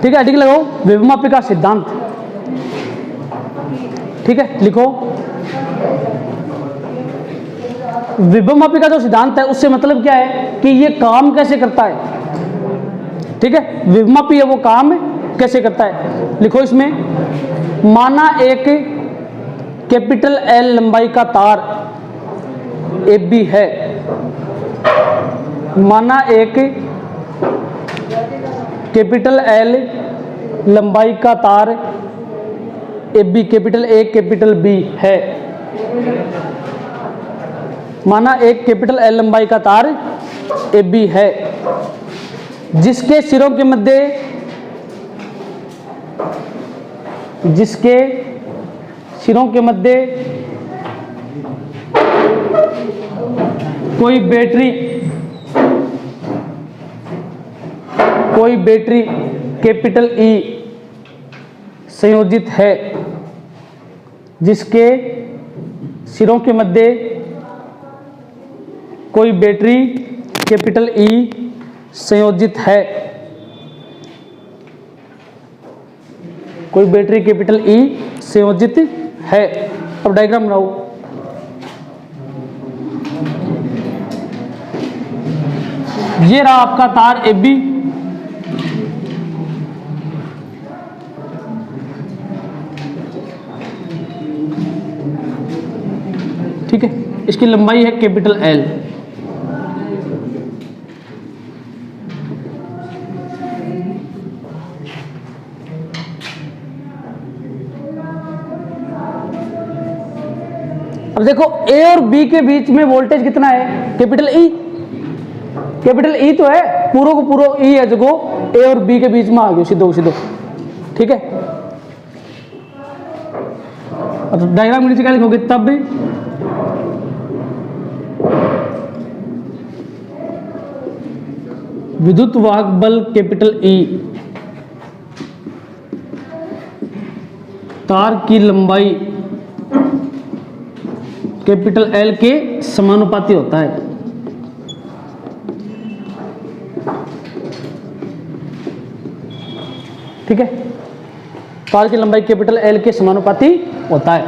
ठीक है, ठीक लगाओ विभवमापी का सिद्धांत। ठीक है, लिखो विभवमापी का जो सिद्धांत है उससे मतलब क्या है कि ये काम कैसे करता है। ठीक है, विभवमापी है वो काम कैसे करता है। लिखो इसमें, माना एक कैपिटल एल लंबाई का तार AB है, माना एक कैपिटल एल लंबाई का तार AB capital A capital B है, माना एक कैपिटल एल लंबाई का तार AB है जिसके सिरों के मध्य कोई बैटरी कैपिटल E संयोजित है, जिसके सिरों के मध्य कोई बैटरी कैपिटल E संयोजित है, कोई बैटरी कैपिटल E संयोजित है। अब डायग्राम बनाओ। ये रहा आपका तार AB, ठीक है, इसकी लंबाई है कैपिटल L। अब देखो A और B के बीच में वोल्टेज कितना है, कैपिटल E। कैपिटल E तो है, पूरा को पूरा E है जो A और B के बीच में आ गया सीधो सीधो। ठीक है, अब डायग्राम नीचे क्या लिखोगे, तब भी विद्युत वाहक बल कैपिटल E तार की लंबाई कैपिटल L के समानुपाती होता है। ठीक है, तार की लंबाई कैपिटल L के समानुपाती होता है,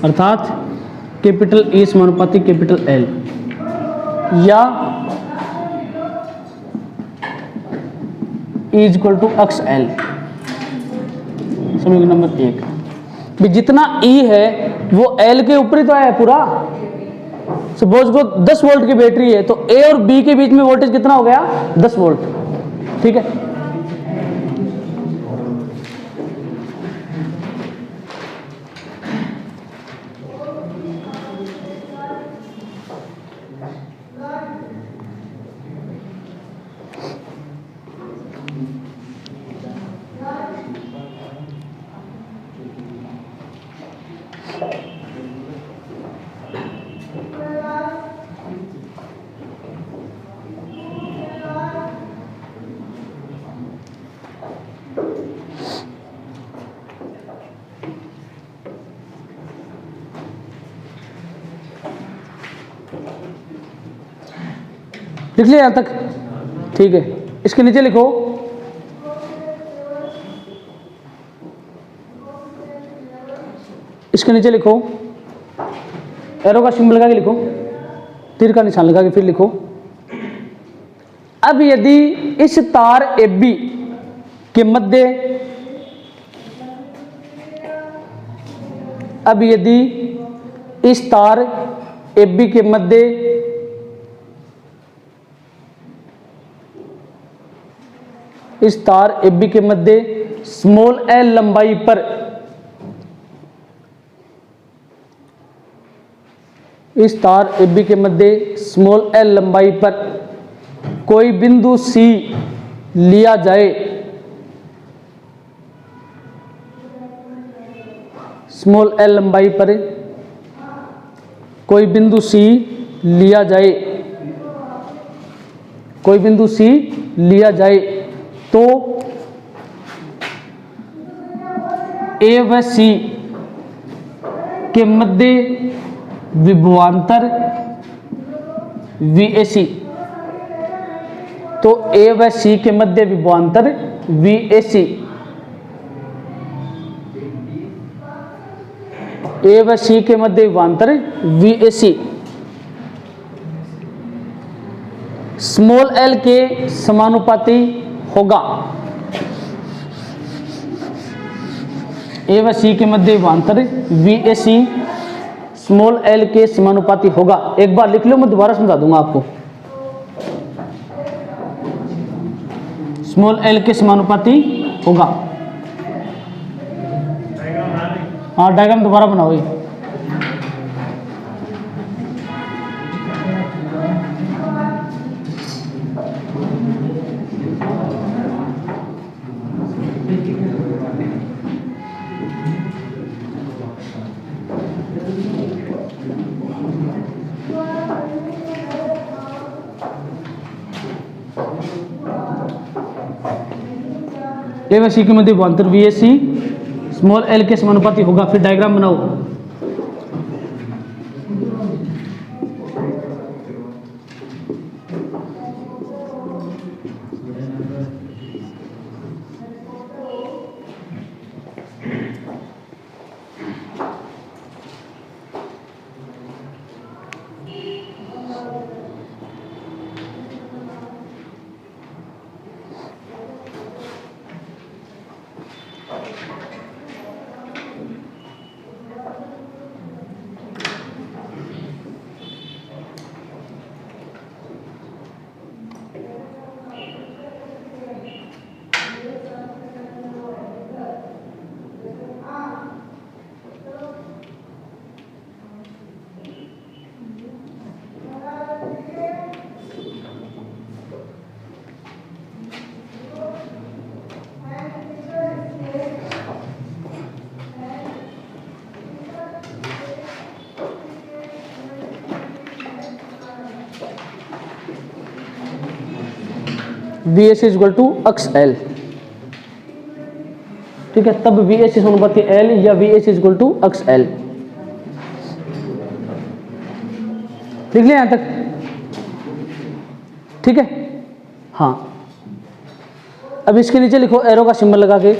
अर्थात कैपिटल E समानुपाती कैपिटल L, या E इक्वल टू XL। समीकरण नंबर 1 भी जितना E है वो L के ऊपर ही तो है पूरा। सपोज को 10 वोल्ट की बैटरी है तो A और B के बीच में वोल्टेज कितना हो गया, 10 वोल्ट। ठीक है, लिख लिया यहां तक। ठीक है, इसके नीचे लिखो एरो का सिंबल लगा के लिखो, तीर का निशान लगा के फिर लिखो। अब यदि इस तार AB के मध्य इस तार AB के मध्य स्मॉल l लंबाई पर कोई बिंदु C लिया जाए, स्मॉल l लंबाई पर कोई बिंदु C लिया जाए तो A व C के मध्य विभवांतर VAC तो ए व सी के मध्य विभवांतर VAC, ए व सी के मध्य विभवांतर VAC स्मॉल l के समानुपाती होगा। ए व सी के मध्य विभवांतर VAC स्मॉल l के समानुपाती होगा। एक बार लिख लो, मैं दोबारा समझा दूंगा आपको। स्मॉल l के समानुपाती होगा। हाँ, डायग्राम दोबारा बनाओ। ए व सी के मध्य विभवांतर VAC स्मॉल l के समानुपाती होगा। फिर डायग्राम बनाओ। VAC इक्वल टू अक्ष L, ठीक है। तब VAC समानुपाती L या VAC इक्वल टू अक्ष L। लिख लिया यहां तक, ठीक है। हाँ, अब इसके नीचे लिखो एरो का सिंबल लगा के।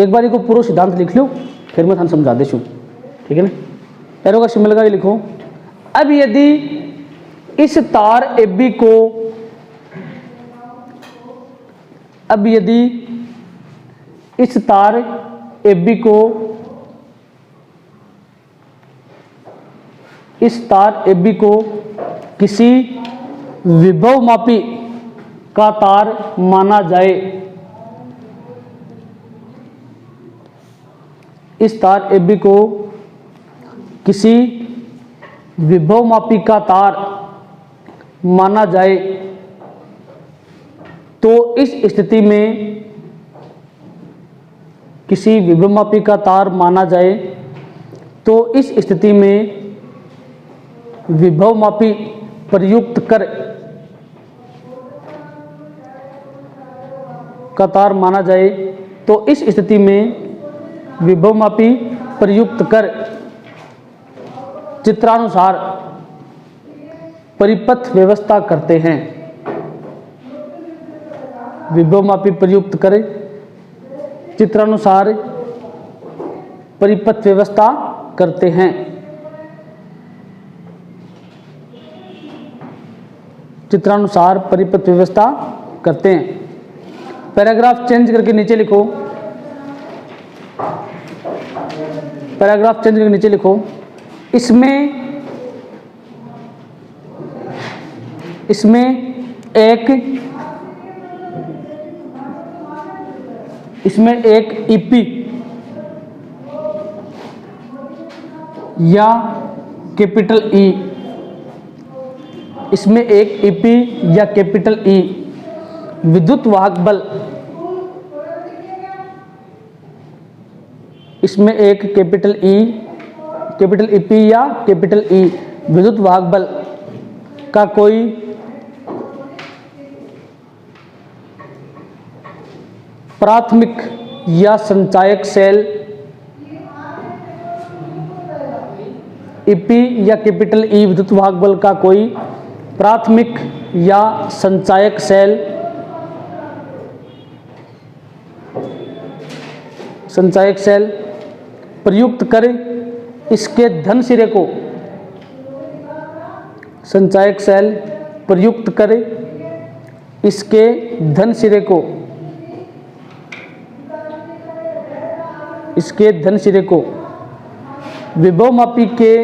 एक बार को पूरा सिद्धांत लिख लो, फिर मैं थान समझा देशू, ठीक है ना। एरो का सिंबल लगा के लिखो। अब यदि इस तार AB को, अब यदि इस तार AB को, इस तार AB को किसी विभवमापी का तार माना जाए, इस तार AB को किसी विभवमापी का तार माना जाए, तो इस स्थिति में, किसी विभवमापी का तार माना जाए, तो इस स्थिति में विभवमापी प्रयुक्त कर का तार माना जाए, तो इस स्थिति में विभवमापी प्रयुक्त कर चित्रानुसार परिपथ व्यवस्था करते हैं। विभवमापी प्रयुक्त करें, चित्रानुसार परिपथ व्यवस्था करते हैं। चित्रानुसार परिपथ व्यवस्था करते हैं। पैराग्राफ चेंज करके नीचे लिखो, पैराग्राफ चेंज करके नीचे लिखो। इसमें एक EP या कैपिटल E, इसमें एक EP या कैपिटल E विद्युत वाहक बल, इसमें एक कैपिटल EP या कैपिटल E विद्युत वाहक बल का कोई प्राथमिक या संचायक सेल EP या कैपिटल E विद्युत वाहक बल का कोई प्राथमिक या संचायक सेल, संचायक सेल प्रयुक्त करें इसके धन सिरे को, संचायक सेल प्रयुक्त करें इसके धन सिरे को, इसके धन सिरे को विभव मापी के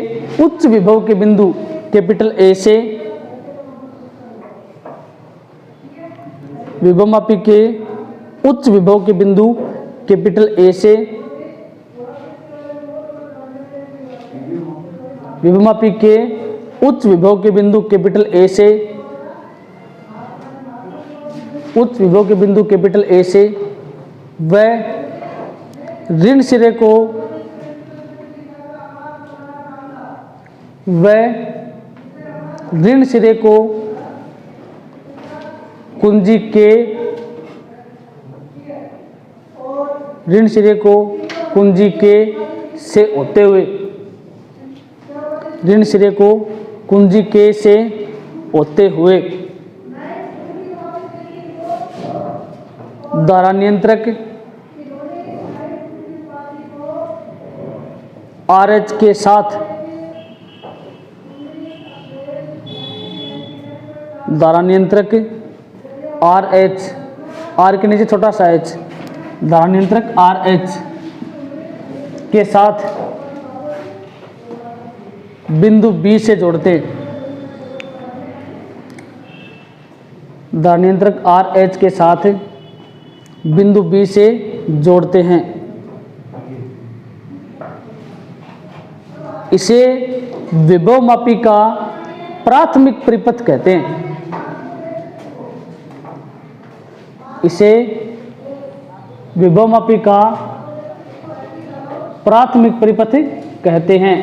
उच्च विभव के बिंदु कैपिटल ए से, विभव मापी के उच्च विभव के बिंदु कैपिटल ए से, विभव मापी के उच्च विभव के बिंदु कैपिटल ए से, उच्च विभव के बिंदु कैपिटल ए से व ऋण सिरे को, व ऋण सिरे को कुंजी के, ऋण सिरे को कुंजी के से होते हुए, ऋण सिरे को कुंजी के से होते हुए धारा नियंत्रक RH के साथ, धारा नियंत्रक RH, R के नीचे छोटा सा h, धारा नियंत्रक RH के साथ बिंदु B से जोड़ते हैं, धारा नियंत्रक RH के साथ बिंदु B से जोड़ते हैं। इसे विभव मापी का प्राथमिक परिपथ कहते हैं, इसे विभव मापी का प्राथमिक परिपथ कहते हैं।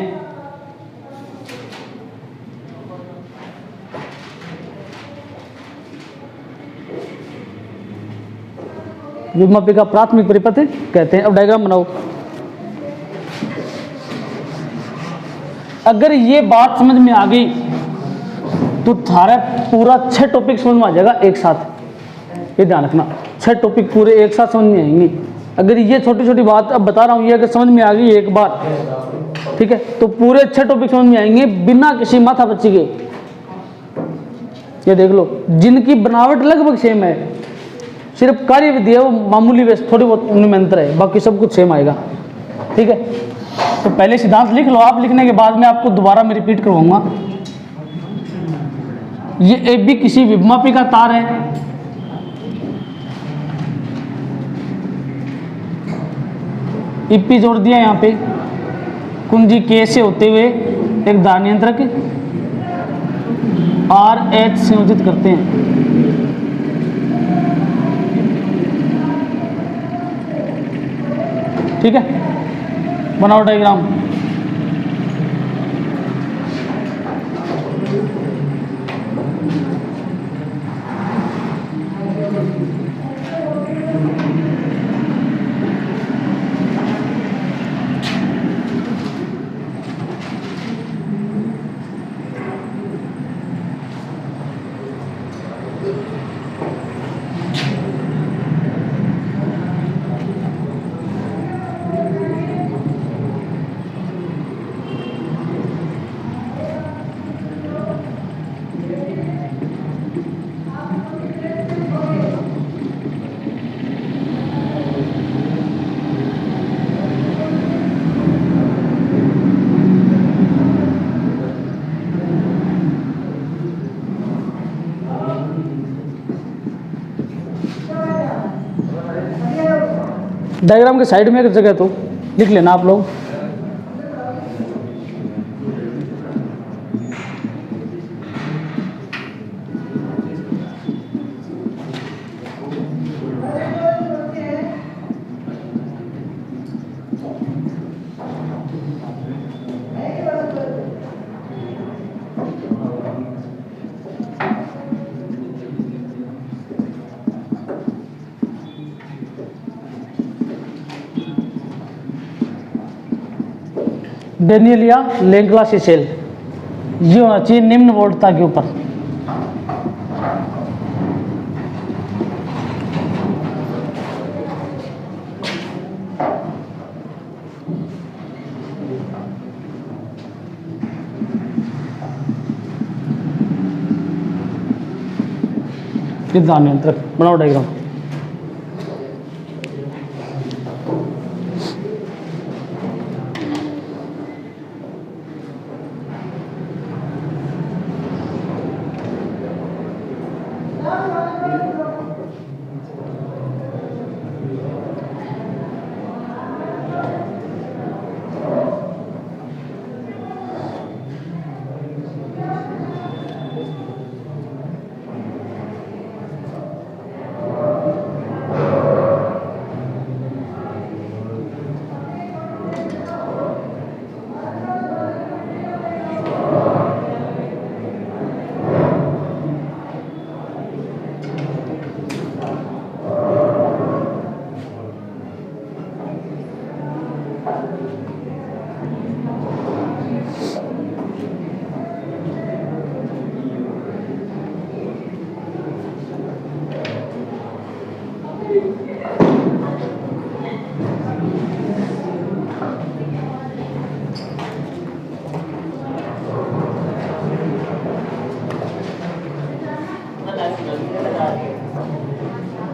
विभव मापी का प्राथमिक परिपथ कहते हैं। अब डायग्राम बनाओ। अगर ये बात समझ में आ गई तो थारा पूरा 6 टॉपिक समझ में आ जाएगा एक साथ। ये ध्यान रखना, 6 टॉपिक पूरे एक साथ समझ में आएंगे। अगर ये छोटी छोटी बात अब बता रहा हूँ, ये अगर समझ में आ गई एक बार, ठीक है, तो पूरे 6 टॉपिक समझ में आएंगे बिना किसी माथा बच्ची के। ये देख लो, जिनकी बनावट लगभग सेम है, सिर्फ कार्य विधि है वो मामूली वैसे थोड़ी बहुत उनमें अंतर है, बाकी सब कुछ सेम आएगा। ठीक है, तो पहले सिद्धांत लिख लो आप। लिखने के बाद मैं आपको दोबारा मैं रिपीट करवाऊंगा। ये AB किसी विभवमापी का तार है, EP जोड़ दिया यहाँ पे, कुंजी K से होते हुए एक धारा नियंत्रक RH संयोजित करते हैं। ठीक है, बनाओ डायग्राम। डायग्राम के साइड में एक जगह तो लिख लेना आप लोग। डेनियल या लेंगलासी सेल ये होना चाहिए निम्न वोल्टता के ऊपर। ध्यान नियंत्रक बनाओ डायग्राम।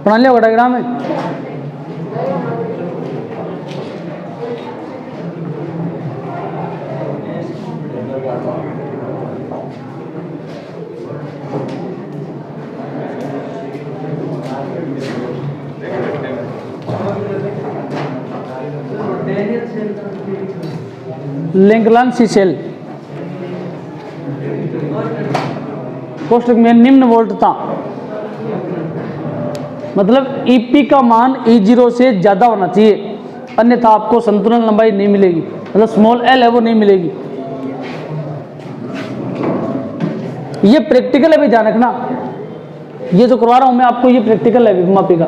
बना लिया होगा डायग्राम में। लेंगलांसी सेल कोष्ठक में निम्न वोल्टता, मतलब ईपी का मान E0 से ज्यादा होना चाहिए, अन्यथा आपको संतुलन लंबाई नहीं मिलेगी, मतलब स्मॉल एल है वो नहीं मिलेगी। ये प्रैक्टिकल है भी, ध्यान रखना, ये जो करवा रहा हूं मैं आपको ये प्रैक्टिकल है विभव मापी का।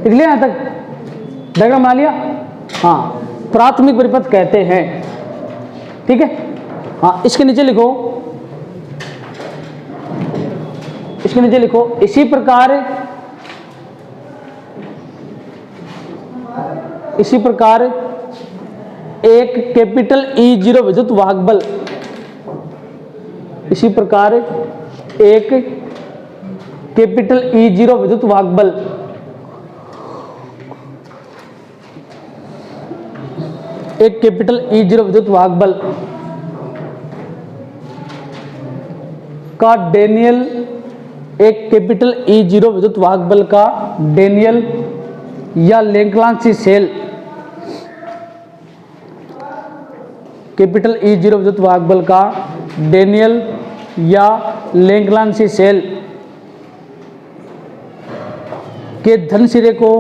लिख लिया यहां तक, डायग्राम बना लिया। हाँ, प्राथमिक परिपथ कहते हैं, ठीक है। हाँ, इसके नीचे लिखो, इसके नीचे लिखो, इसी प्रकार एक कैपिटल E0 विद्युत वाहक बल, इसी प्रकार एक कैपिटल E0 विद्युत वाहक बल एक कैपिटल E0 विद्युत वाहक बल का डेनियल, एक कैपिटल E0 विद्युत वाहक बल का डेनियल या लेंगलांसी सेल, कैपिटल E0 विद्युत वाहक बल का डेनियल या लेंगलांसी सेल के धन सिरे को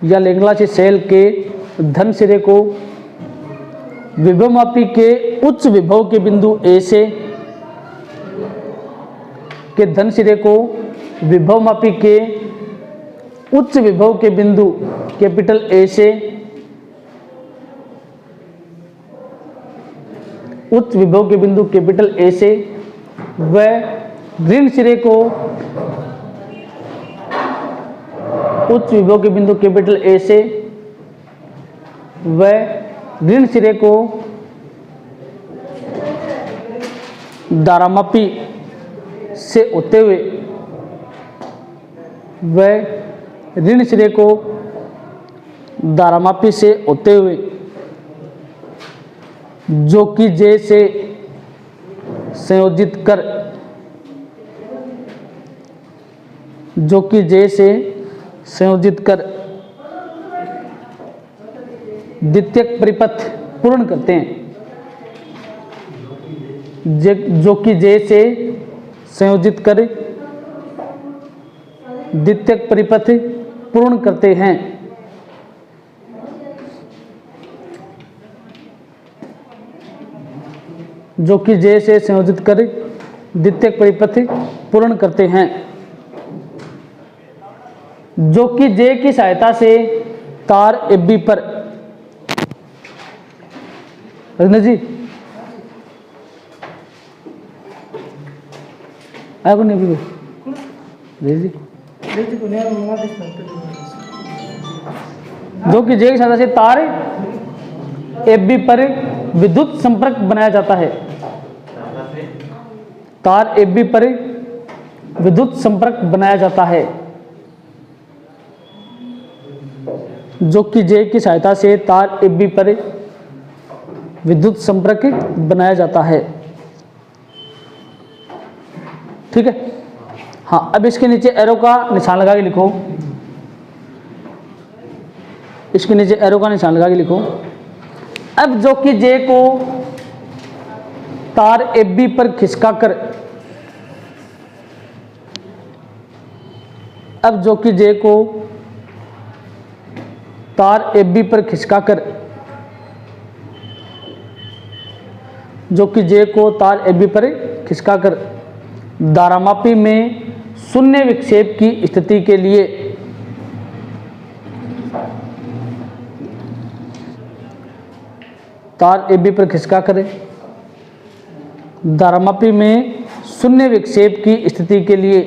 या लेंगलांसी सेल के धन सिरे को विभवमापी के उच्च विभव के बिंदु A से, के धन सिरे को विभवमापी के उच्च विभव के बिंदु कैपिटल A से, उच्च विभव के बिंदु कैपिटल A से व ऋण सिरे को उच्च विभव के बिंदु कैपिटल A से व ऋण सिरे को धारामापी से होते हुए, व ऋण सिरे को धारामापी से होते हुए, जो कि J से संयोजित कर, जो कि J से संयोजित कर द्वितीयक परिपथ पूर्ण करते हैं, जो कि J से संयोजित कर द्वितीयक परिपथ पूर्ण करते हैं, जो कि J से संयोजित कर द्वितीयक परिपथ पूर्ण करते हैं, जो कि J की सहायता से तार AB पर, रजनी जी आया को नहीं जी जो कि जे की सहायता से तार एबी पर विद्युत संपर्क बनाया जाता है। तार एबी पर विद्युत संपर्क बनाया जाता है। जो कि जे की सहायता से तार एबी पर विद्युत संपर्क बनाया जाता है। ठीक है। हाँ, अब इसके नीचे एरो का निशान लगा के लिखो। इसके नीचे एरो का निशान लगा के लिखो। अब जो कि जे को तार एबी पर खिसकाकर, अब जो कि जे को तार एबी पर खिसकाकर, जो कि जे को तार एबी पर खिसकाकर धारामापी में शून्य विक्षेप की स्थिति के लिए तार एबी पर खिसकाकर धारामापी में शून्य विक्षेप की स्थिति के लिए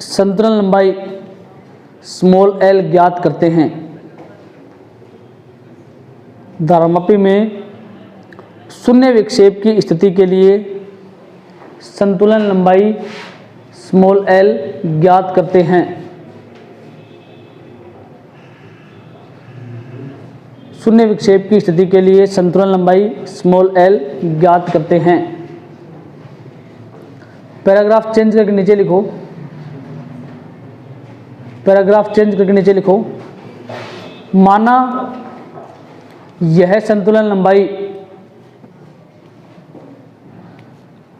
संतुलन लंबाई स्मॉल एल ज्ञात करते हैं। धारामापी में शून्य विक्षेप की स्थिति के लिए संतुलन लंबाई स्मॉल एल ज्ञात करते हैं। शून्य विक्षेप की स्थिति के लिए संतुलन लंबाई स्मॉल एल ज्ञात करते हैं। पैराग्राफ चेंज करके नीचे लिखो। पैराग्राफ चेंज करके नीचे लिखो। माना यह संतुलन लंबाई,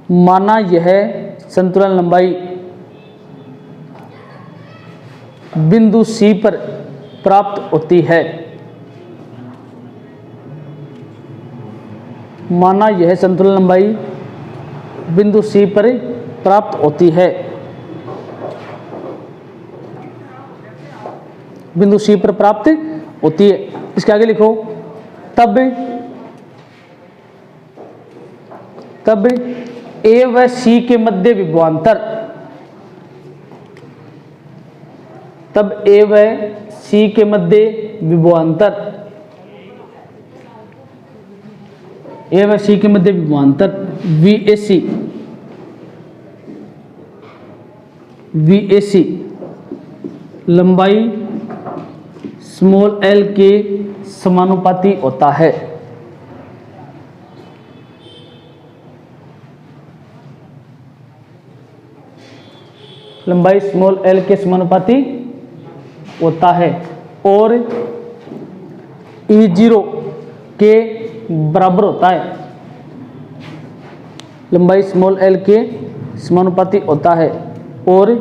माना यह संतुलन लंबाई बिंदु सी पर प्राप्त होती है। माना यह संतुलन लंबाई बिंदु सी पर प्राप्त होती है। बिंदु सी पर प्राप्त होती है। इसके आगे लिखो। तब ए व सी के मध्य विभवांतर, तब ए व सी के मध्य विभवांतर, ए व सी के मध्य विभवांतर VAC, VAC लंबाई स्मॉल एल के समानुपाती होता है। लंबाई स्मॉल एल के समानुपाती होता है और E0 के बराबर होता है। लंबाई स्मॉल एल के समानुपाती होता है और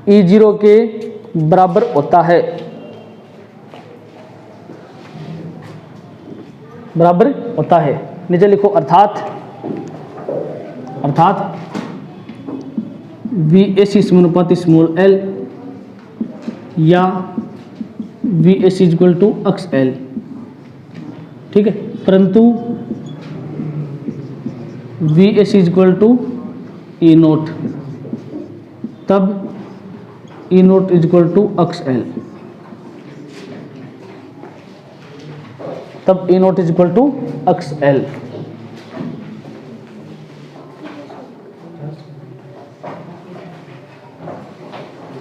E0 के बराबर होता है। बराबर होता है। नीचे लिखो अर्थात VAC समानुपाती स्मॉल एल या VAC equal to x L. ठीक है। परंतु VAC इक्वल टू E0, तब E0 equal to x L, तब E0 equal to x L.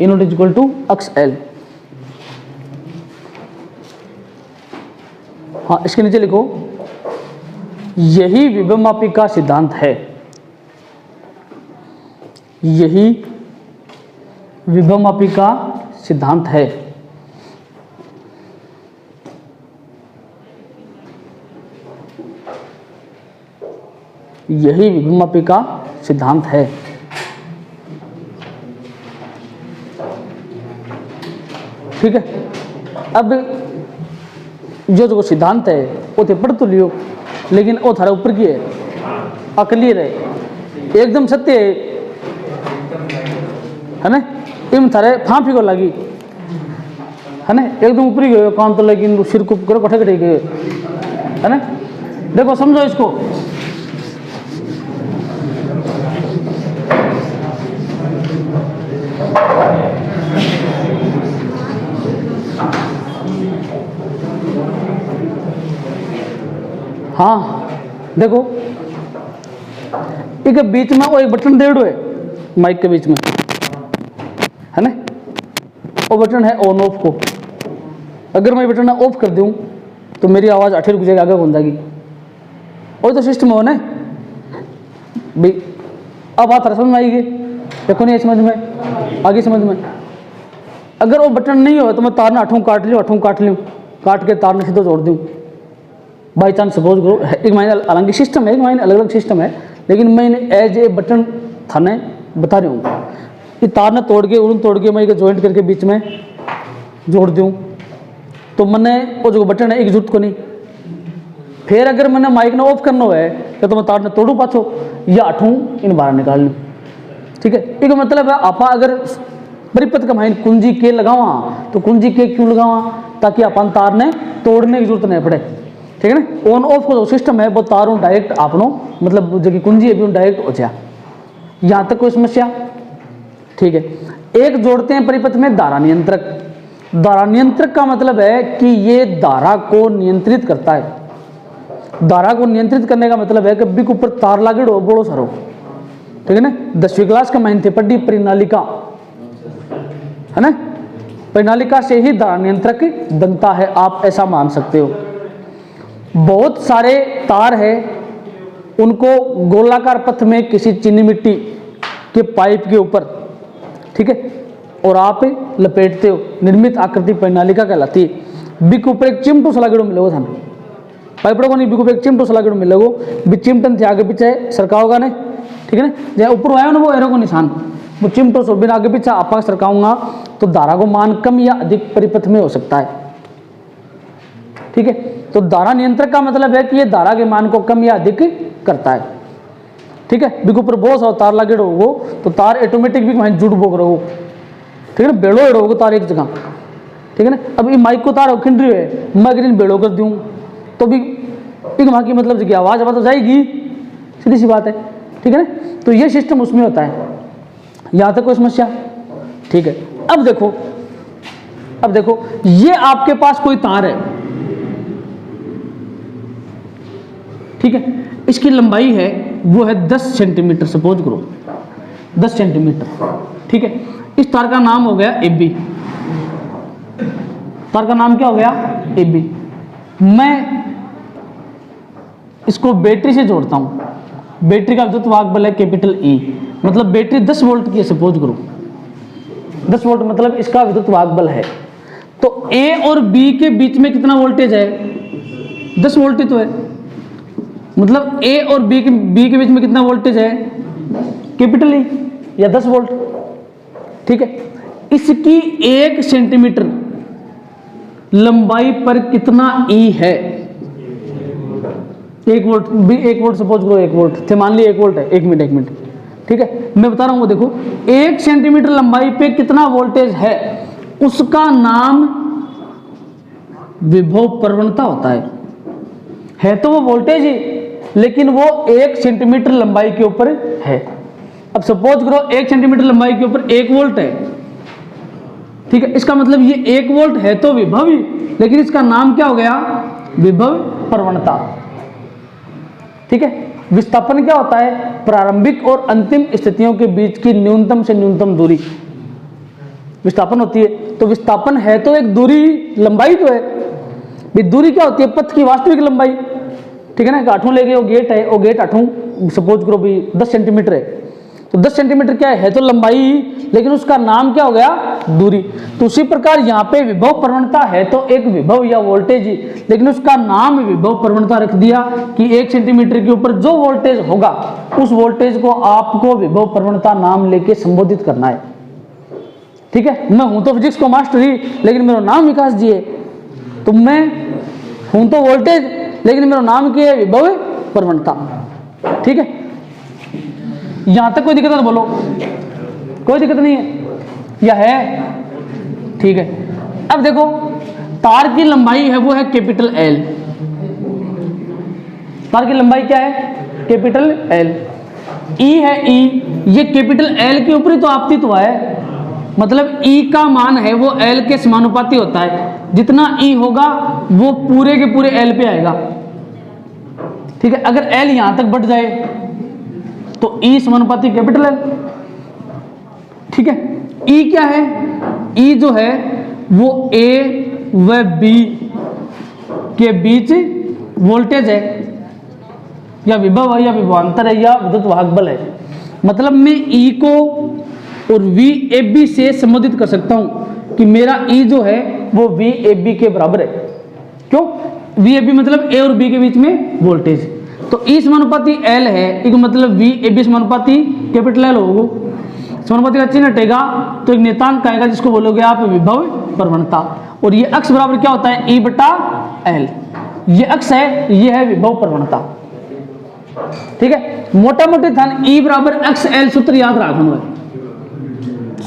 E0 equal to x L. हाँ, इसके नीचे लिखो यही विभवमापी का सिद्धांत है। यही विभवमापी का सिद्धांत है। यही विभवमापी का सिद्धांत है। ठीक है। अब जो सिद्धांत है वो तो पढ़ तो लियो, लेकिन वो थारा ऊपर की है, अक्लियर है, एकदम सत्य है ना। इम थारे फांफी को लगी है ना, एकदम ऊपरी गए काम तो, लेकिन सिर को करो कठे कटे गए है ना। देखो समझो इसको, हाँ देखो एक बीच में वो एक बटन दे दो है माइक के बीच में, है ना, वो बटन है ऑन ऑफ को। अगर मैं बटन ऑफ कर दूं तो मेरी आवाज़ आठे रुक जाएगी, आगे कौन जाएगी, और तो सिस्टम हो ना भाई। अब बात समझ में आएगी, देखो नहीं समझ में आगे, समझ में। अगर वो बटन नहीं हो तो मैं तार ने आठों काट लूँ, काट के तार ने सीधे जोड़ दूँ बाई चांस सपोज करो। एक मायने अलग सिस्टम है, एक मायने अलग अलग सिस्टम है, लेकिन मैं एज ए बटन थाने बता रही हूँ। ये तार ने तोड़ के उन तोड़ के मैं जॉइंट करके बीच में जोड़ दूँ तो मैंने वो जो बटन है एक जरूरत को नहीं। फिर अगर मैंने माइक ने ऑफ करना है तो मैं तार ने तोड़ू पाछो या आठूँ इन बाहर निकाल लूँ, ठीक है। एक मतलब है आपा अगर परिपथ का माइन कुंजी के लगावा तो कुंजी के क्यों लगावा, ताकि अपन तार ने तोड़ने की जरूरत नहीं पड़े, ठीक है ना। ऑन ऑफ का जो सिस्टम है वो तारों डायरेक्ट आपनो मतलब जो कि कुंजी है भी डायरेक्ट हो जाए, यहाँ तक कोई समस्या, ठीक है। एक जोड़ते हैं परिपथ में धारा नियंत्रक। धारा नियंत्रक का मतलब है कि ये धारा को नियंत्रित करता है। धारा को नियंत्रित करने का मतलब है कि बिक ऊपर तार लागे बोलो सरो, ठीक है ना। 10वीं क्लास का माइन थे पढ़ी परिनालिका, है ना, परिनालिका से ही धारा नियंत्रक बनता है, आप ऐसा मान सकते हो। बहुत सारे तार है उनको गोलाकार पथ में किसी चीनी मिट्टी के पाइप के ऊपर, ठीक है, और आप लपेटते हो, निर्मित आकृति परिनालिका कहलाती है। बिक ऊपर एक चिमटो सलागेड़ो मिलेगा थाने, पाइपड़ों को नहीं, बिक ऊपर एक चिमटो सलागेड़ो मिलेगा, भी चिमटन थे आगे पीछे सरकाओगा ने, ठीक है ना। जहाँ ऊपर आया ना वो एरो को निशान, वो चिमटो सो बिना आगे पीछे आपा सरकाऊंगा तो धारा को मान कम या अधिक परिपथ में हो सकता है, ठीक है। तो धारा नियंत्रक का मतलब है कि ये धारा के मान को कम या अधिक करता है, ठीक है। बिक ऊपर बहुत सारा तार लगे रहोगो तो तार ऑटोमेटिक भी वहीं जुड़ बोक रहो, ठीक है ना, बेड़ो रहोगो तार एक जगह, ठीक है ना। अब ये माइक को तार खिंड रही है, मैं अगर इन बेड़ो कर दूँ तो भी एक वहाँ की मतलब जगह आवाज़ तो जाएगी, सीधी सी बात है, ठीक है ना। तो ये सिस्टम उसमें होता है, यहाँ तक कोई समस्या, ठीक है। अब देखो ये आपके पास कोई तार है, ठीक है, इसकी लंबाई है वो है 10 सेंटीमीटर, सपोज करो 10 सेंटीमीटर, ठीक है। इस तार का नाम हो गया AB, तार का नाम क्या हो गया AB। मैं इसको बैटरी से जोड़ता हूं, बैटरी का विद्युत वाहक बल है कैपिटल E, मतलब बैटरी 10 वोल्ट की है, सपोज करो 10 वोल्ट मतलब इसका विद्युत वाहक बल है। तो A और B के बीच में कितना वोल्टेज है, 10 वोल्ट ही तो है, मतलब A और B के बीच में कितना वोल्टेज है, कैपिटल E या 10 वोल्ट, ठीक है। इसकी 1 सेंटीमीटर लंबाई पर कितना E है, 1 वोल्ट, 1 वोल्ट सपोज करो 1 वोल्ट थे, मान ली 1 वोल्ट है, 1 मिनट, ठीक है। मैं बता रहा हूं, वो देखो 1 सेंटीमीटर लंबाई पे कितना वोल्टेज है, उसका नाम विभव प्रवणता होता है तो वो वोल्टेज ही, लेकिन वो 1 सेंटीमीटर लंबाई के ऊपर है। अब सपोज करो 1 सेंटीमीटर लंबाई के ऊपर 1 वोल्ट है, ठीक है, इसका मतलब ये 1 वोल्ट है तो विभव ही, लेकिन इसका नाम क्या हो गया, विभव प्रवणता, ठीक है। विस्थापन क्या होता है, प्रारंभिक और अंतिम स्थितियों के बीच की न्यूनतम से न्यूनतम दूरी विस्थापन होती है। तो विस्थापन है तो एक दूरी, लंबाई तो है, दूरी क्या होती है, पथ की वास्तविक लंबाई, ठीक है ना। आठों लेके वो गेट है, वो गेट आठों सपोज करो भी 10 सेंटीमीटर है, तो 10 सेंटीमीटर क्या है तो लंबाई, लेकिन उसका नाम क्या हो गया, दूरी। तो उसी प्रकार यहाँ पे विभव प्रवणता है तो एक विभव या वोल्टेज ही, लेकिन उसका नाम विभव प्रवणता रख दिया कि 1 सेंटीमीटर के ऊपर जो वोल्टेज होगा उस वोल्टेज को आपको विभव प्रवणता नाम लेके संबोधित करना है, ठीक है। मैं हूं तो फिजिक्स को मास्टर ही, लेकिन मेरा नाम विकास जी है, तो मैं हूं तो वोल्टेज, लेकिन मेरा नाम क्या है, विभव प्रवणता, ठीक है। यहां तक कोई दिक्कत ना बोलो, कोई दिक्कत नहीं है या है, ठीक है। अब देखो तार की लंबाई है वो है कैपिटल L, तार की लंबाई क्या है, कैपिटल L। E है E, ये कैपिटल L के ऊपर ही तो आपतित हुआ है, मतलब E का मान है वो L के समानुपाती होता है, जितना E होगा वो पूरे के पूरे L पे आएगा, ठीक है, अगर एल यहां तक बढ़ जाए तो ई समानुपाती कैपिटल एल। ठीक है, ई क्या है? ई जो है वो ए व बी के बीच वोल्टेज है, या विभव है, या विभवांतर है, या विद्युत वाहक बल है। मतलब मैं ई को और वी ए बी से संबोधित कर सकता हूं कि मेरा ई जो है वो वी ए बी के बराबर है। क्यों? वी ए बी मतलब ए और बी के बीच में वोल्टेज। तो ई समानुपाती एल है, एक मतलब वी ए बी समानुपाती कैपिटल एल होगा। समानुपाती का चिन्ह हटेगा तो एक नियतांक आएगा जिसको बोलोगे आप विभव प्रवणता। और ये अक्ष बराबर क्या होता है? ई बटा एल। ये अक्ष है, ये है विभव प्रवणता। ठीक है, मोटा मोटी थान ई बराबर अक्ष एल सूत्र याद रखना है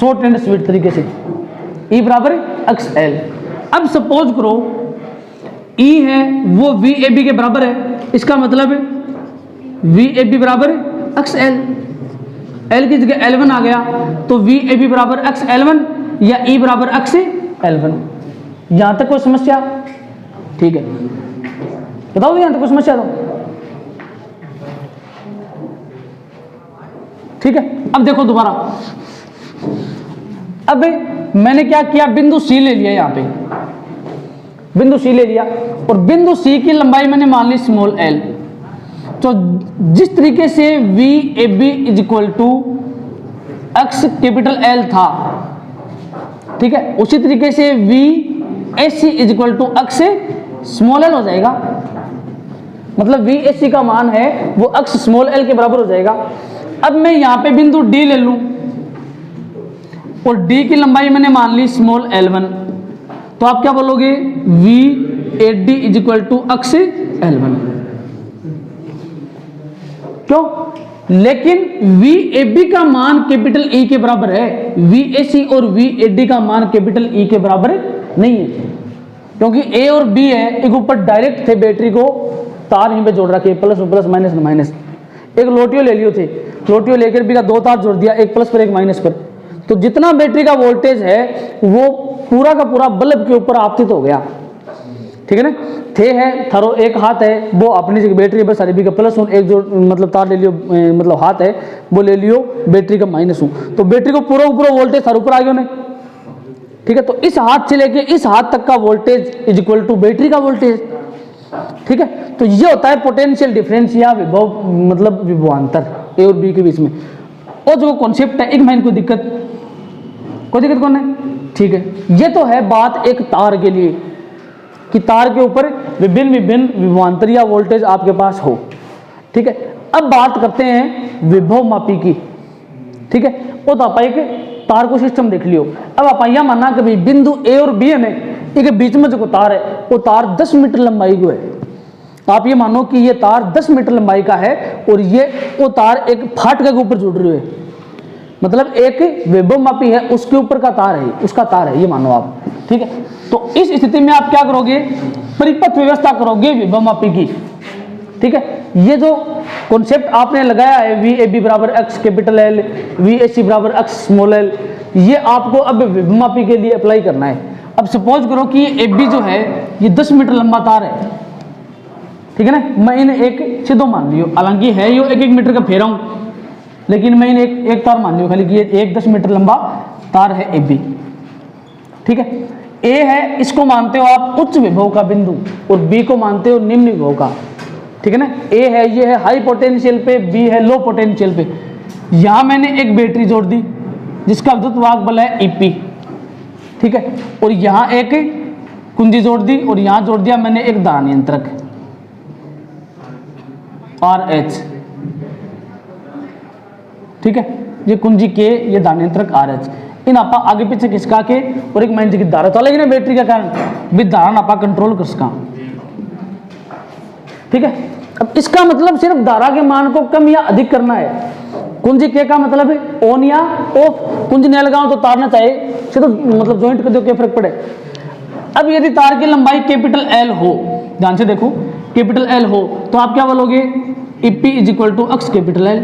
शॉर्ट एंड स्वीट तरीके से। ई बराबर अक्ष एल। अब सपोज करो ई है वो वी ए बी के बराबर है, इसका मतलब वी ए बी बराबर अक्ष एल। एल की जगह L1 आ गया तो वी ए बी बराबर अक्ष L1 या ई बराबर अक्ष L1। यहां तक कोई समस्या? ठीक है, बताओ यहां तक कोई समस्या तो? ठीक है, अब देखो दोबारा। अब मैंने क्या किया? बिंदु सी ले लिया, यहां पे बिंदु सी ले लिया और बिंदु सी की लंबाई मैंने मान ली स्मॉल एल। तो जिस तरीके से V A B is equal to x capital L था, ठीक है, उसी तरीके से V A C is equal to x small L हो जाएगा। मतलब वी ए सी का मान है वो अक्ष स्मॉल एल के बराबर हो जाएगा। अब मैं यहां पे बिंदु डी ले लूं और डी की लंबाई मैंने मान ली स्मॉल L1, तो आप क्या बोलोगे? V A D is equal to x L1। क्यों? लेकिन वी ए बी का मान कैपिटल ई के बराबर है, वी ए सी और वी ए डी का मान कैपिटल ई के बराबर नहीं है, क्योंकि ए और बी है एक ऊपर डायरेक्ट थे, बैटरी को तार यहीं पे जोड़ रखे, प्लस प्लस माइनस माइनस। एक लोटियो ले लियो थे, लोटियो लेकर भी का दो तार जोड़ दिया, एक प्लस पर एक माइनस पर। तो जितना बैटरी का वोल्टेज है वो पूरा का पूरा बल्ब के ऊपर आपतित हो गया। ठीक है ना? थे है थारो एक हाथ है वो अपनी जगह बैटरी बस सारी भी का प्लस हूँ, एक जो मतलब तार ले लियो, मतलब हाथ है वो ले लियो बैटरी का माइनस हूँ, तो बैटरी को पूरा पूरा वोल्टेज थारो ऊपर आ गया। ठीक है, तो इस हाथ से लेके इस हाथ तक का voltage is equal to battery का वोल्टेज। ठीक है, तो ये होता है पोटेंशियल डिफरेंस या विभव मतलब विभवांतर ए और बी के बीच में। और जो कॉन्सेप्ट है एक माइन कोई दिक्कत कौन है? ठीक है, ये तो है बात एक तार के लिए कि तार के ऊपर विभिन्न विभिन्न विभवांतर या वोल्टेज आपके पास हो। ठीक है, अब बात करते हैं विभव मापी की। ठीक है, वो तो आप एक तार को सिस्टम देख लियो। अब आप यह मानना कि बिंदु ए और बी में एक बीच में जो तार है वो तार 10 मीटर लंबाई को है। आप ये मानो कि ये तार 10 मीटर लंबाई का है और ये वो तार एक फाटक के ऊपर जुड़ रही है, मतलब एक विभव मापी है उसके ऊपर का तार है, उसका तार है, ये मानो आप। ठीक है, तो इस स्थिति में आप क्या करोगे? परिपथ व्यवस्था करोगे विभव मापी की। ठीक है, ये जो कॉन्सेप्ट आपने लगाया है वी ए बी बराबर X capital L, V A C बराबर एक्स स्मॉल एल, ये आपको अब विभव मापी के लिए अप्लाई करना है। अब सपोज करो कि ए बी जो है ये 10 मीटर लंबा तार है। ठीक है ना, मैं इन्हें एक सीधो मान लियो, हालांकि है यो 1-1 मीटर का फेरा हूं, लेकिन मैं इन्हें एक तार मान लियो खाली कि ये एक 10 मीटर लंबा तार है ए बी। ठीक है, ए है इसको मानते हो आप उच्च विभव का बिंदु और बी को मानते हो निम्न विभव का। ठीक है ना, ए है ये है हाई पोटेंशियल पे, बी है लो पोटेंशियल पे। यहां मैंने एक बैटरी जोड़ दी जिसका विद्युत वाहक बल है ईपी। ठीक है, और यहां एक कुंजी जोड़ दी और यहां जोड़ दिया मैंने एक धारा नियंत्रक RH। ठीक है, ये कुंजी के, ये धारा नियंत्रक RH। इन आपा आगे पीछे खिसका के और एक माइंड की धारा चलेगी ना बैटरी का कारण भी धारा आपा कंट्रोल कर सका। ठीक है, अब इसका मतलब सिर्फ धारा के मान को कम या अधिक करना है। कुंजी के का मतलब है ऑन या ऑफ। कुंजी नहीं लगाओ तो तार ना चाहे तो मतलब ज्वाइंट कर दो, क्या फर्क पड़े। अब यदि तार की लंबाई कैपिटल एल हो, ध्यान से देखो कैपिटल एल हो, तो आप क्या बोलोगे? EP is equal to x capital L,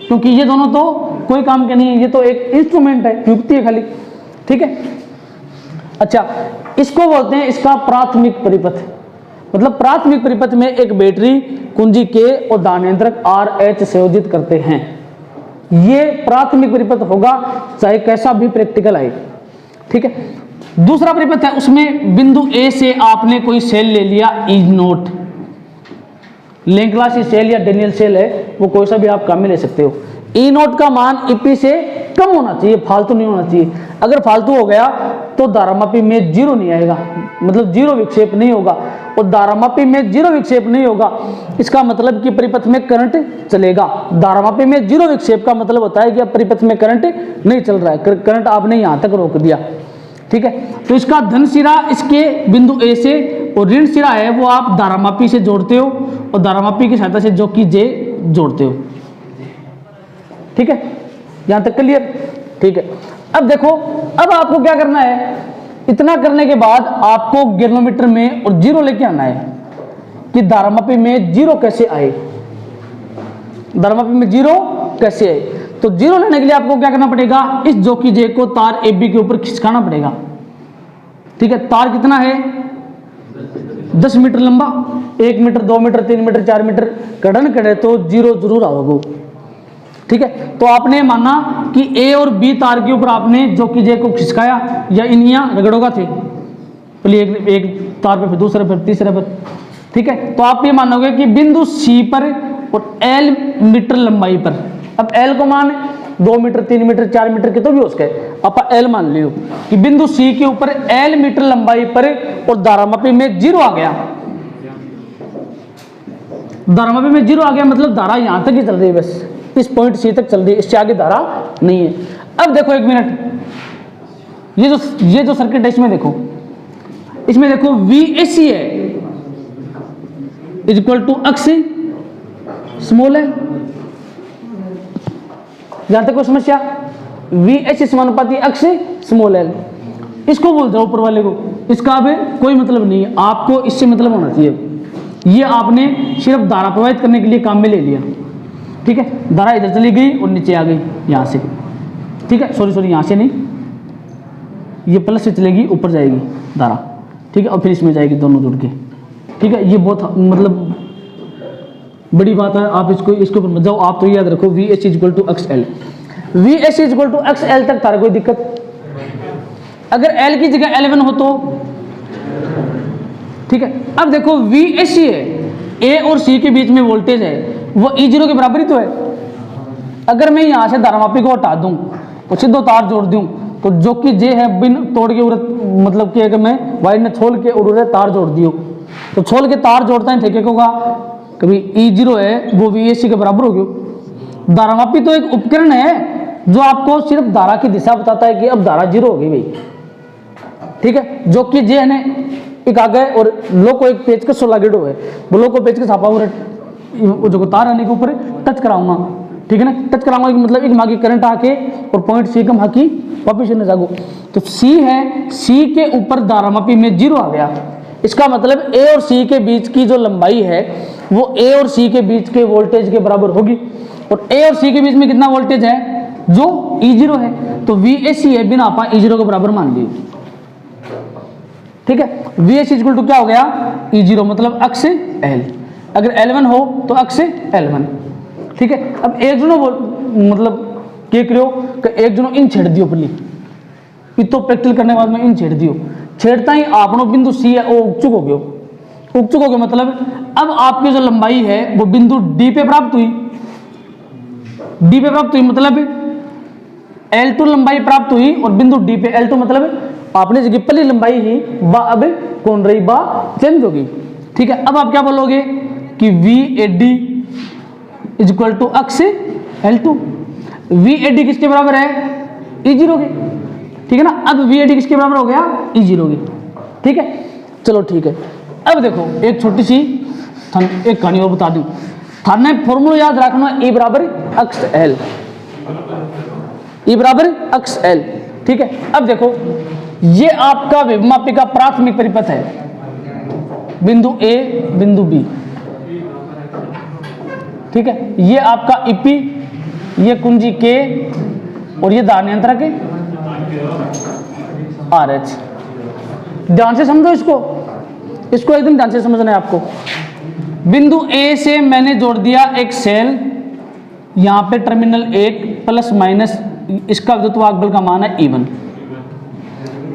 क्योंकि ये दोनों तो कोई काम के नहीं है, ये तो एक इंस्ट्रूमेंट है, युक्ति है खाली। ठीक है, अच्छा इसको बोलते हैं इसका प्राथमिक परिपथ। मतलब प्राथमिक परिपथ में एक बैटरी, कुंजी के और दानयंत्रक RH संयोजित करते हैं। ये प्राथमिक परिपथ होगा, चाहे कैसा भी प्रैक्टिकल आए। ठीक है, दूसरा परिपथ है, उसमें बिंदु ए से आपने कोई सेल ले लिया, इज नोट, लेंकलासी सेल या डेनियल सेल है, वो कोई सा भी आप काम में ले सकते हो। ई नोट का मान ईपी से कम होना चाहिए, फालतू नहीं होना चाहिए। अगर फालतू हो गया तो धारामापी में जीरो नहीं आएगा, मतलब जीरो विक्षेप नहीं होगा, और धारामापी में जीरो विक्षेप नहीं होगा इसका मतलब कि परिपथ में करंट चलेगा। धारामापी में जीरो विक्षेप का मतलब होता है कि अब परिपथ में करंट नहीं चल रहा है, करंट आपने यहां तक रोक दिया। ठीक है, तो इसका धन सिरा इसके बिंदु ए से और ऋण सिरा है वो आप धारामापी से जोड़ते हो और धारामापी की सहायता से जो कि जे जोड़ते हो। ठीक है, यहां तक क्लियर? ठीक है, अब देखो, अब आपको क्या करना है, इतना करने के बाद आपको गैल्वेनोमीटर में और जीरो लेके आना है कि धारामापी में जीरो कैसे आए, धारामापी में जीरो कैसे आए। तो जीरो लेने के लिए आपको क्या करना पड़ेगा, इस जोकी जे को तार AB के ऊपर खिसकाना पड़ेगा। ठीक है, तार कितना है, 10 मीटर लंबा, 1 मीटर, 2 मीटर, 3 मीटर, 4 मीटर कड़न करे तो जीरो जरूर आओगे। ठीक है, तो आपने माना कि ए और बी तार के ऊपर आपने जोकी जे को खिसकाया या इनिया रगड़ोगा थे, पहले एक तार पे, फिर दूसरे पर, तीसरे पर। ठीक है, तो आप ये मानोगे कि बिंदु सी पर और L मीटर लंबाई पर, अब L को मान 2 मीटर, 3 मीटर, 4 मीटर के तो भी हो सके, आप L मान लियो कि बिंदु सी के ऊपर L मीटर लंबाई पर और धारामापी में जीरो आ गया। धारामापी में जीरो आ गया मतलब धारा यहां तक ही चल रही है, बस इस पॉइंट सी तक चल रही है, इससे आगे धारा नहीं है। अब देखो 1 मिनट, ये जो सर्किट है इसमें देखो, इसमें देखो VAC है is equal to x small है, यहां तक कोई समस्या? VAC समानुपाती अक्ष स्मॉल l, इसको बोल जाओ ऊपर वाले को, इसका अब कोई मतलब नहीं है, आपको इससे मतलब होना चाहिए। ये आपने सिर्फ धारा प्रवाहित करने के लिए काम में ले लिया। ठीक है, धारा इधर चली गई और नीचे आ गई यहां से। ठीक है, सॉरी यहां से नहीं, ये प्लस से चलेगी, ऊपर जाएगी धारा। ठीक है, और फिर इसमें जाएगी दोनों जुड़ के। ठीक है, ये बहुत मतलब बड़ी बात है, आप इसके ऊपर मत जाओ, आप तो याद रखो VAC इक्वल टू अक्ष L, VAC इक्वल टू अक्ष L तक तारा कोई दिक्कत। अगर L की जगह L1 हो तो ठीक है। अब देखो VAC है, A और C के बीच में वोल्टेज है वो E0 के बराबर ही तो है। अगर मैं यहां से धारामापी को हटा दूं और सीधो तार जोड़ दूं तो जो कि जे है बिन तोड़ के उड़त, मतलब कि अगर मैं वायर ने छोल के उड़े तार जोड़ दियो तो छोल के तार जोड़ता है ठेके को कभी E0 है वो VAC के बराबर हो गया। धारामापी तो एक उपकरण है जो आपको सिर्फ धारा की दिशा बताता है कि अब धारा 0 हो गई भाई। ठीक है, जो कि जे ने एक आ गए और लो को एक पेच का 16 गेडो है, वो लो को पेच के छापा हुआ जो तार आने के ऊपर टच कराऊंगा। ठीक है ना, टच कराऊंगा मतलब एक मागी करंट आके और पॉइंट सी कम हाकी वापिस न जागो। तो सी है, सी के ऊपर धारामापी में 0 आ गया, इसका मतलब ए और सी के बीच की जो लंबाई है वो ए और सी के बीच के वोल्टेज के बराबर होगी। और ए और सी के बीच में कितना वोल्टेज है जो E0 है, तो VAC है बिना आपा E0 के बराबर मान ली। ठीक है, VAC इक्वल टू क्या हो गया E0 मतलब अक्ष L, अगर L1 हो तो अक्ष L1। ठीक है, अब एक जनो मतलब क्या करो कि एक जनो इन छेड़ दियो पली तो प्रैक्टिकल करने के बाद में इन छेड़ दियो, छेड़ता ही आपनो बिंदु सी है वो उगचुक हो गयो। उगचुक हो गया मतलब अब आपकी जो लंबाई है वो बिंदु डी पे प्राप्त हुई, डी पे प्राप्त हुई मतलब L2 लंबाई प्राप्त हुई और बिंदु डी पे L2 मतलब आपने जगह पहली लंबाई ही बा अब कौन रही बा चेंज होगी। ठीक है, अब आप क्या बोलोगे कि VAD इज इक्वल टू अक्ष L2। VAD किसके बराबर है E0 के। ठीक है ना, अब VAD किसके बराबर हो गया E0 के। ठीक है, चलो ठीक है। अब देखो एक छोटी सी एक कहानी और बता दूं, थाने फॉर्मूला याद रखना E बराबर अक्ष L, E बराबर अक्ष L। ठीक है, अब देखो ये आपका विभवमापी का प्राथमिक परिपथ है, बिंदु A बिंदु B। ठीक है, ये आपका EP, ये कुंजी K और ये दानयंत्रक RH। ध्यान से समझो इसको, इसको एकदम ध्यान से समझना है आपको। बिंदु ए से मैंने जोड़ दिया एक सेल, यहां पे टर्मिनल 1 प्लस माइनस इसका विद्युत बल का मान है E1।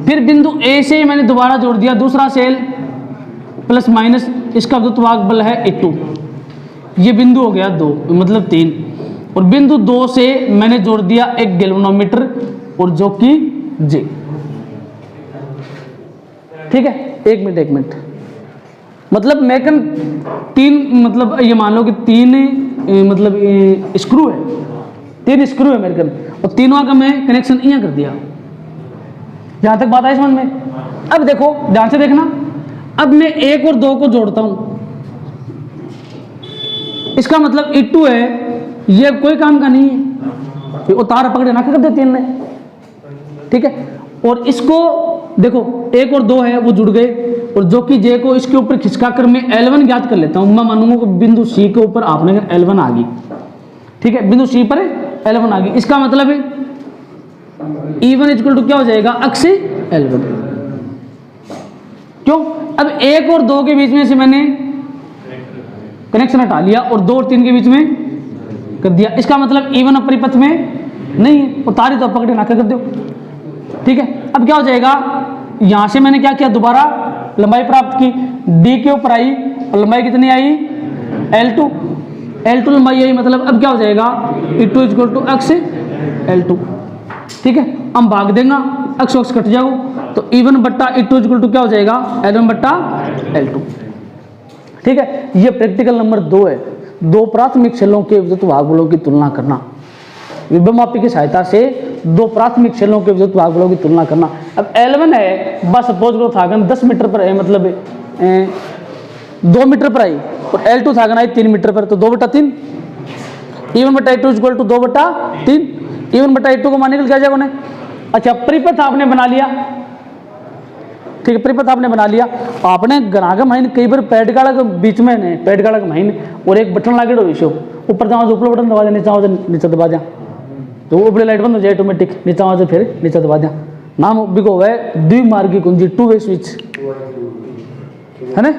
फिर बिंदु ए से मैंने दोबारा जोड़ दिया दूसरा सेल प्लस माइनस इसका विद्युत बल है E2। ये बिंदु हो गया 2, मतलब 3। और बिंदु 2 से मैंने जोड़ दिया एक गैल्वेनोमीटर और जो कि J। ठीक है, एक मिनट, मतलब मेकन 3, मतलब ये मान लो कि 3 मतलब स्क्रू है, 3 स्क्रू है मेकन, और तीनों का मैं कनेक्शन यहाँ कर दिया। यहां तक बात आई समझ में? अब देखो ध्यान से देखना, अब मैं 1 और 2 को जोड़ता हूं, इसका मतलब E2 है, ये कोई काम का नहीं है, ये उतार पकड़े ना कर देती है। ठीक है, और इसको देखो 1 और 2 है वो जुड़ गए, और जो कि J को इसके ऊपर खिसका कर मैं L1 ज्ञात कर लेता हूं। मैं मानूंगा कि बिंदु C के ऊपर आपने L1 आ गई। ठीक है, बिंदु C पर L1 आ गई, इसका मतलब है E1 इक्वल टू क्या हो जाएगा, अक्ष L1। क्यों? अब 1 और 2 के बीच में से मैंने कनेक्शन हटा लिया और 2 और 3 के बीच में कर दिया, इसका मतलब E1 अपरिपथ में नहीं है, उतारी तो पकड़े ना कर दो। ठीक है, अब क्या हो जाएगा, यहां से मैंने क्या किया, दोबारा लंबाई प्राप्त की, D के ऊपर आई और लंबाई कितनी आई, L2 लंबाई आई, मतलब अब क्या हो जाएगा, E2 इक्वल टू अक्ष L2। ठीक है, हम भाग देंगे, अक्ष अक्ष कट जाओ, तो E1 बट्टा E2 इक्वल टू क्या हो जाएगा, L1 बट्टा L2। ठीक है, ये प्रैक्टिकल नंबर 2 है, 2 प्राथमिक सेलों के विद्युत भागबलों की तुलना करना, विभवमापी की सहायता से 2 प्राथमिक सेलों के विद्युत भागबलों की तुलना करना। अब L1 है, बस सपोज करो थागन 10 मीटर पर है, मतलब 2 मीटर पर आई, और L2 थागन आई 3 मीटर पर, तो 2/3 E1 बट्टा E2 इक्वल टू 2/3। E1 बट्टा E2 को मान निकल क्या जाएगा उन्हें। अच्छा, परिपथ आपने बना लिया। ठीक है, परिपथ आपने बना लिया, आपने गना का महीन कई बार पेट गाड़ा के बीच में है, पेट गाड़ा का महीन और एक बटन लागे विषो, ऊपर जाओ तो ऊपर बटन दबा दे, नीचे आओ तो नीचे दबा जा, तो ऊपरी लाइट बंद हो जाए ऑटोमेटिक, नीचे आओ तो फिर नीचे दबा जा। नाम बिको है द्विमार्गी कुंजी, 2 वे स्विच है ना।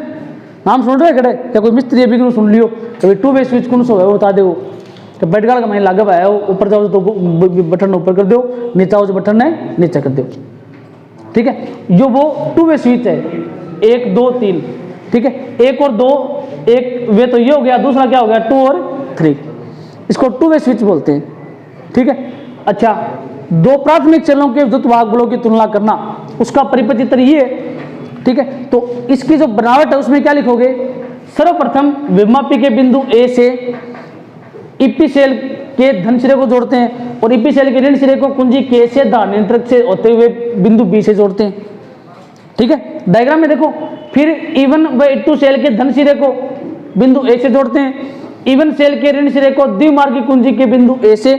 नाम सुन रहे खड़े क्या कोई मिस्त्री अभी सुन लियो, कभी 2 वे स्विच कौन सा है वो बता दो। तो पेट गाड़ा का महीन लागे हुआ है, ऊपर जाओ तो बटन ऊपर कर दो, नीचे आओ तो बटन ने नीचे कर दो। ठीक है, जो वो 2 वे स्विच है, 1 2 3। ठीक है, 1 और 2, एक वे तो ये हो गया, दूसरा क्या हो गया 2 और 3, इसको 2 वे स्विच बोलते हैं। ठीक है, अच्छा, 2 प्राथमिक सेलों के विद्युत भागबलों की तुलना करना, उसका परिपथ चित्र ये है। ठीक है, तो इसकी जो बनावट है उसमें क्या लिखोगे, सर्वप्रथम विभवमापी के बिंदु A से ईपी सेल के धन सिरे को जोड़ते हैं, और ईपी सेल के ऋण सिरे को कुंजी K से धार नियंत्रक से होते हुए बिंदु B से जोड़ते हैं। ठीक है, डायग्राम में देखो, फिर E1 व E2 सेल के धन सिरे को बिंदु A से जोड़ते हैं, E1 सेल के ऋण सिरे को द्विमार्गी कुंजी के बिंदु A से,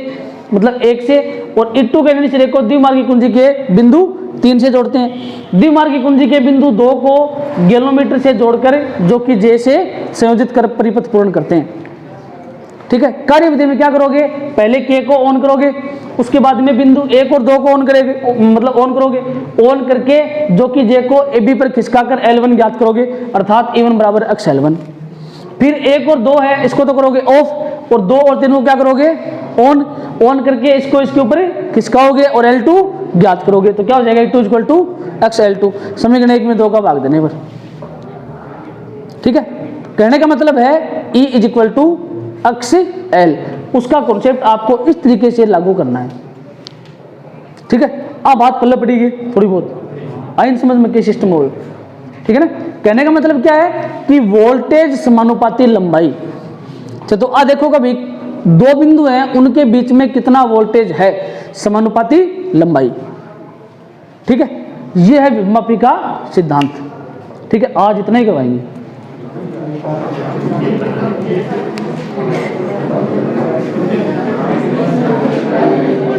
मतलब 1 से, और E2 के ऋण सिरे को द्विमार्गी कुंजी के बिंदु 3 से जोड़ते हैं। द्विमार्गी कुंजी के बिंदु 2 को गैल्वेनोमीटर से जोड़कर जो कि J से संयोजित कर परिपथ पूर्ण करते हैं। ठीक है, कार्य विधि में क्या करोगे, पहले K को ऑन करोगे, उसके बाद में बिंदु 1 और 2 को ऑन करोगे, मतलब ऑन करोगे, ऑन करके जो कि J को AB पर खिसकाकर L1 ज्ञात करोगे, अर्थात E1 बराबर अक्ष L1। फिर 1 और 2 है, इसको तो करोगे ऑफ, और 2 और 3 को क्या करोगे, ऑन करके इसको इसके ऊपर खिसकाओगे और L2 ज्ञात करोगे, तो क्या हो जाएगा, E2 इक्वल टू अक्ष L2। समीकरण 1 में 2 का भाग देने पर। ठीक है, कहने का मतलब है E इज इक्वल टू अक्ष L, उसका कॉन्सेप्ट आपको इस तरीके से लागू करना है। ठीक है, अब बात पल्ले पड़ेगी थोड़ी बहुत, आइन समझ में क्या सिस्टम हो। ठीक है ना, कहने का मतलब क्या है कि वोल्टेज समानुपाती लंबाई। तो आ देखो कभी 2 बिंदु हैं, उनके बीच में कितना वोल्टेज है, समानुपाती लंबाई। ठीक है, यह है विभवमापी का सिद्धांत। ठीक है, आज इतना ही करवाएंगे।